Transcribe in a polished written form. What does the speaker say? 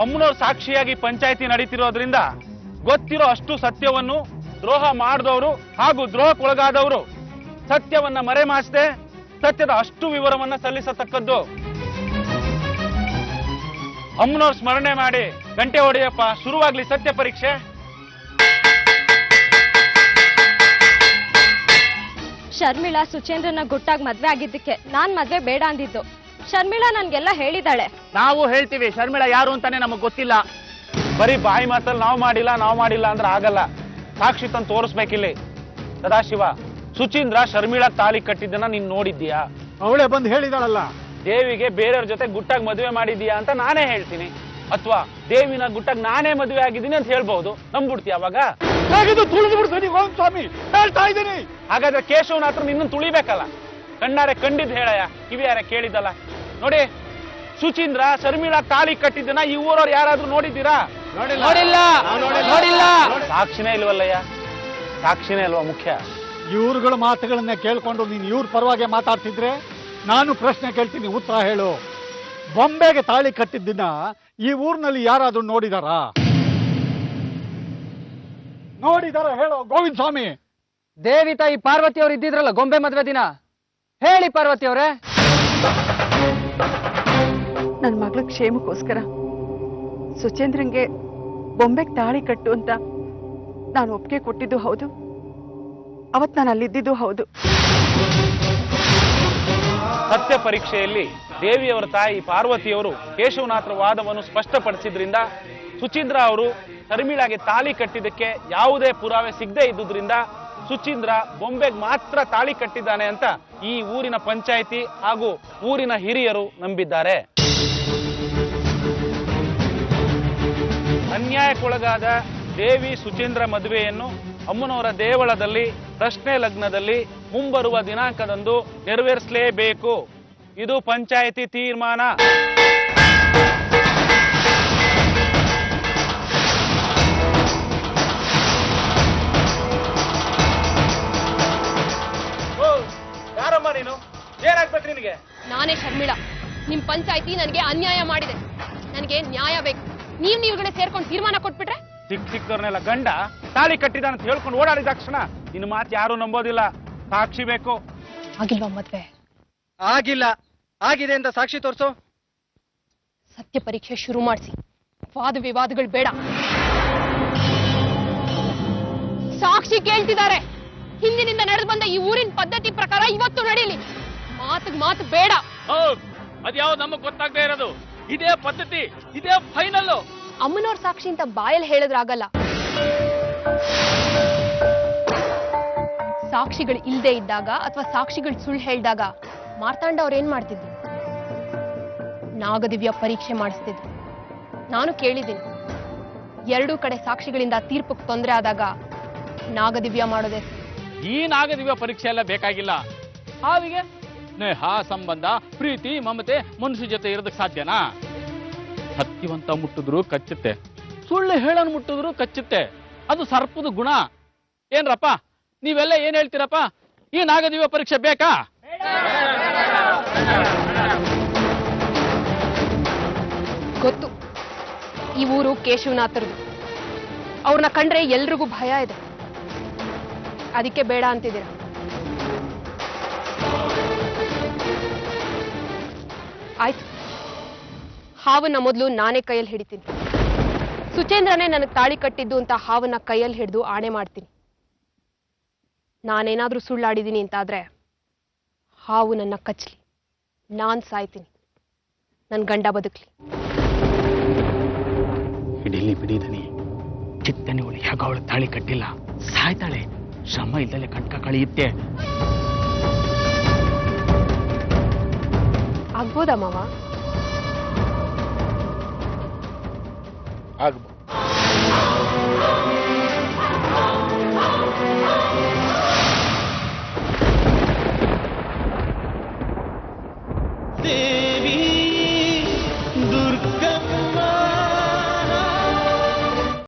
ಅಮ್ಮನವ್ರ ಸಾಕ್ಷಿಯಾಗಿ ಪಂಚಾಯಿತಿ ನಡೀತಿರೋದ್ರಿಂದ ಗೊತ್ತಿರೋ ಅಷ್ಟು ಸತ್ಯವನ್ನು ದ್ರೋಹ ಮಾಡಿದವರು ಹಾಗೂ ದ್ರೋಹಕ್ಕೊಳಗಾದವರು ಸತ್ಯವನ್ನ ಮರೆಮಾಚದೆ ಸತ್ಯದ ಅಷ್ಟು ವಿವರವನ್ನ ಸಲ್ಲಿಸತಕ್ಕದ್ದು. ಅಮ್ಮನವ್ರ ಸ್ಮರಣೆ ಮಾಡಿ ಗಂಟೆ ಹೊಡೆಯಪ್ಪ, ಶುರುವಾಗ್ಲಿ ಸತ್ಯ ಪರೀಕ್ಷೆ. ಶರ್ಮಿಳಾ ಸುಚೇಂದ್ರನ ಗುಟ್ಟಾಗಿ ಮದ್ವೆ ಆಗಿದ್ದಕ್ಕೆ ನಾನ್ ಮದ್ವೆ ಬೇಡ ಅಂದಿದ್ದು. ಶರ್ಮಿಳಾ ನನ್ಗೆಲ್ಲ ಹೇಳಿದಾಳೆ. ನಾವು ಹೇಳ್ತೀವಿ, ಶರ್ಮಿಳಾ ಯಾರು ಅಂತಾನೆ ನಮಗ್ ಗೊತ್ತಿಲ್ಲ. ಬರೀ ಬಾಯಿ ಮಾತಲ್ಲಿ ನಾವು ಮಾಡಿಲ್ಲ ಅಂದ್ರೆ ಆಗಲ್ಲ. ಸಾಕ್ಷಿ ತಂದು ತೋರಿಸ್ಬೇಕಿಲ್ಲಿ. ಸದಾಶಿವ, ಸುಚೀಂದ್ರ ಶರ್ಮಿಳಾ ತಾಳಿ ಕಟ್ಟಿದ್ದನ್ನ ನೀನ್ ನೋಡಿದ್ದೀಯಾ? ಅವಳೇ ಬಂದು ಹೇಳಿದಾಳಲ್ಲ. ದೇವಿಗೆ ಬೇರೆಯವ್ರ ಜೊತೆ ಗುಟ್ಟಾಗಿ ಮದುವೆ ಮಾಡಿದೀಯಾ ಅಂತ ನಾನೇ ಹೇಳ್ತೀನಿ, ಅಥವಾ ದೇವಿನ ಗುಟ್ಟಾಗಿ ನಾನೇ ಮದುವೆ ಆಗಿದ್ದೀನಿ ಅಂತ ಹೇಳ್ಬಹುದು. ನಂಬ್ಬಿಡ್ತೀಯ ಅವಾಗ? ತುಳಿದು ಬಿಡ್ತೀನಿ ಸ್ವಾಮಿ, ಹೇಳ್ತಾ ಇದ್ದೀನಿ. ಹಾಗಾದ್ರೆ ಕೇಶವನ ಹತ್ರ ನಿನ್ನ ತುಳಿಬೇಕಲ್ಲ. ಕಣ್ಣಾರೆ ಕಂಡಿದ್ ಹೇಳಯ್ಯ, ಕಿವಿಯಾರೆ ಕೇಳಿದಲ್ಲ. ನೋಡಿ, ಸುಚೀಂದ್ರ ಶರ್ಮಿಳಾ ತಾಳಿ ಕಟ್ಟಿದ್ದನ್ನ ಈ ಊರವ್ರು ಯಾರಾದ್ರೂ ನೋಡಿದ್ದೀರಾ? ನೋಡಿಲ್ಲ. ಸಾಕ್ಷಿನೇ ಇಲ್ವಲ್ಲಯ್ಯ, ಸಾಕ್ಷಿನೇ ಅಲ್ವಾ ಮುಖ್ಯ. ಇವ್ರುಗಳ ಮಾತುಗಳನ್ನ ಕೇಳ್ಕೊಂಡು ನೀನು ಇವ್ರ ಪರವಾಗಿ ಮಾತಾಡ್ತಿದ್ರೆ ನಾನು ಪ್ರಶ್ನೆ ಕೇಳ್ತೀನಿ, ಉತ್ತರ ಹೇಳು. ಬೊಂಬೆಗೆ ತಾಳಿ ಕಟ್ಟಿದ್ದಿನ ಈ ಊರಿನಲ್ಲಿ ಯಾರಾದ್ರೂ ನೋಡಿದಾರಾ? ಹೇಳೋ ಗೋವಿಂದ ಸ್ವಾಮಿ. ದೇವಿ ತಾಯಿ ಪಾರ್ವತಿ ಅವ್ರು ಇದ್ದಿದ್ರಲ್ಲ ಗೊಂಬೆ ಮದ್ವೆ ದಿನ. ಹೇಳಿ ಪಾರ್ವತಿ ಅವ್ರೆ. ನನ್ನ ಮಗಳ ಕ್ಷೇಮಕ್ಕೋಸ್ಕರ ಸುಚೇಂದ್ರಂಗೆ ಬೊಂಬೆಗೆ ತಾಳಿ ಕಟ್ಟು ಅಂತ ನಾನು ಒಪ್ಪಿಗೆ ಕೊಟ್ಟಿದ್ದು ಹೌದು, ಅವತ್ ನಾನು ಅಲ್ಲಿದ್ದಿದ್ದು ಹೌದು. ಸತ್ಯ ಪರೀಕ್ಷೆಯಲ್ಲಿ ದೇವಿಯವರ ತಾಯಿ ಪಾರ್ವತಿಯವರು ಕೇಶವನಾಥರ ವಾದವನ್ನು ಸ್ಪಷ್ಟಪಡಿಸಿದ್ರಿಂದ ಸುಚೀಂದ್ರ ಅವರು ಶರ್ಮಿಳಾಗೆ ತಾಳಿ ಕಟ್ಟಿದ್ದಕ್ಕೆ ಯಾವುದೇ ಪುರಾವೆ ಸಿಗದೆ ಇದ್ದುದ್ರಿಂದ ಸುಚೀಂದ್ರ ಬೊಂಬೆಗೆ ಮಾತ್ರ ತಾಳಿ ಕಟ್ಟಿದ್ದಾನೆ ಅಂತ ಈ ಊರಿನ ಪಂಚಾಯಿತಿ ಹಾಗೂ ಊರಿನ ಹಿರಿಯರು ನಂಬಿದ್ದಾರೆ. ಅನ್ಯಾಯಕ್ಕೊಳಗಾದ ದೇವಿ ಸುಚೀಂದ್ರ ಮದುವೆಯನ್ನು ಅಮ್ಮನವರ ದೇವಳದಲ್ಲಿ ಪ್ರಶ್ನೆ ಲಗ್ನದಲ್ಲಿ ಮುಂಬರುವ ದಿನಾಂಕದಂದು ನೆರವೇರಿಸಲೇಬೇಕು. ಇದು ಪಂಚಾಯಿತಿ ತೀರ್ಮಾನ. ಯಾರಮ್ಮ ನೀನು? ಏನಾಗ್ಬೇಕು ನಿನಗೆ? ನಾನೇ ಶರ್ಮಿಳಾ. ನಿಮ್ ಪಂಚಾಯಿತಿ ನನಗೆ ಅನ್ಯಾಯ ಮಾಡಿದೆ, ನನಗೆ ನ್ಯಾಯ ಬೇಕು. ನೀವುಗಳೇ ಸೇರ್ಕೊಂಡು ತೀರ್ಮಾನ ಕೊಟ್ಬಿಟ್ರೆ ಸಿಕ್ಕವ್ರನ್ನೆಲ್ಲ ಗಂಡ ತಾಳಿ ಕಟ್ಟಿದಾನ ಅಂತ ಹೇಳ್ಕೊಂಡು ಓಡಾಡಿದ ತಕ್ಷಣ ನಿನ್ನ ಮಾತು ಯಾರು ನಂಬೋದಿಲ್ಲ. ಸಾಕ್ಷಿ ಬೇಕು. ಆಗಿಲ್ವಾ ಮದ್ವೆ? ಆಗಿಲ್ಲ. ಆಗಿದೆ ಅಂತ ಸಾಕ್ಷಿ ತೋರ್ಸು. ಸತ್ಯ ಪರೀಕ್ಷೆ ಶುರು ಮಾಡಿಸಿ. ವಾದ ವಿವಾದಗಳು ಬೇಡ. ಸಾಕ್ಷಿ ಕೇಳ್ತಿದ್ದಾರೆ. ಹಿಂದಿನಿಂದ ನಡೆದು ಬಂದ ಈ ಊರಿನ ಪದ್ಧತಿ ಪ್ರಕಾರ ಇವತ್ತು ನಡೀಲಿ. ಮಾತು ಬೇಡ. ಅದ್ಯಾವ ನಮಗ್ ಗೊತ್ತಾಗದೇ ಇರೋದು? ಇದೇ ಪದ್ಧತಿ, ಇದೇ ಫೈನಲ್. ಅಮ್ಮನವ್ರ ಸಾಕ್ಷಿ ಅಂತ ಬಾಯಲ್ಲಿ ಹೇಳಿದ್ರಾಗಲ್ಲ. ಸಾಕ್ಷಿಗಳು ಇಲ್ದೇ ಇದ್ದಾಗ ಅಥವಾ ಸಾಕ್ಷಿಗಳು ಸುಳ್ಳು ಹೇಳಿದಾಗ ಮಾರ್ತಾಂಡ ಅವ್ರು ಏನ್ ಮಾಡ್ತಿದ್ರು? ನಾಗದಿವ್ಯ ಪರೀಕ್ಷೆ ಮಾಡಿಸ್ತಿದ್ರು. ನಾನು ಕೇಳಿದ್ದೀನಿ, ಎರಡೂ ಕಡೆ ಸಾಕ್ಷಿಗಳಿಂದ ತೀರ್ಪಕ್ಕೆ ತೊಂದರೆ ಆದಾಗ ನಾಗದಿವ್ಯ ಮಾಡೋದೇ. ಈ ನಾಗದಿವ್ಯ ಪರೀಕ್ಷೆ ಎಲ್ಲ ಬೇಕಾಗಿಲ್ಲ. ಹಾವಿಗೆ ಸ್ನೇಹ, ಸಂಬಂಧ, ಪ್ರೀತಿ, ಮಮತೆ ಮನುಷ್ಯ ಜೊತೆ ಇರೋದಕ್ಕೆ ಸಾಧ್ಯನಾ? ಸತ್ಯವಂತ ಮುಟ್ಟಿದ್ರು ಕಚ್ಚುತ್ತೆ, ಸುಳ್ಳು ಹೇಳೋನ್ ಮುಟ್ಟಿದ್ರು ಕಚ್ಚುತ್ತೆ. ಅದು ಸರ್ಪದ ಗುಣ. ಏನ್ರಪ್ಪ ನೀವೆಲ್ಲ ಏನ್ ಹೇಳ್ತೀರಪ್ಪ? ಈ ನಾಗದಿವ್ಯ ಪರೀಕ್ಷೆ ಬೇಕಾ? ಗೊತ್ತು, ಈ ಊರು ಕೇಶವನಾಥರದು. ಅವ್ರನ್ನ ಕಂಡ್ರೆ ಎಲ್ರಿಗೂ ಭಯ ಇದೆ, ಅದಕ್ಕೆ ಬೇಡ ಅಂತಿದ್ದೀರ. ಆಯ್ತು, ಹಾವನ್ನ ಮೊದಲು ನಾನೇ ಕೈಯಲ್ಲಿ ಹಿಡಿತೀನಿ. ಸುಚೇಂದ್ರನೇ ನನಗೆ ತಾಳಿ ಕಟ್ಟಿದ್ದು ಅಂತ ಹಾವನ್ನ ಕೈಯಲ್ಲಿ ಹಿಡಿದು ಆಣೆ ಮಾಡ್ತೀನಿ. ನಾನೇನಾದ್ರೂ ಸುಳ್ಳಾಡಿದ್ದೀನಿ ಅಂತಾದ್ರೆ ಹಾವು ನನ್ನ ಕಚ್ಚಲಿ, ನಾನ್ ಸಾಯ್ತೀನಿ, ನನ್ನ ಗಂಡ ಬದುಕಲಿ. ಹಿಡೀಲಿ ಬಿಡಿದನಿ. ಚಿತ್ತನೆ ಅವಳು ಯಾಗ ಅವಳು ತಾಳಿ ಕಟ್ಟಿಲ್ಲ, ಸಾಯ್ತಾಳೆ. ಶ್ರಮ ಇಲ್ದಲೆ ಕಂಟಕ ಕಳೆಯುತ್ತೆ. ಆಗ್ಬೋದಾ ಮಾವ? ಆಗ್ಬೋದು.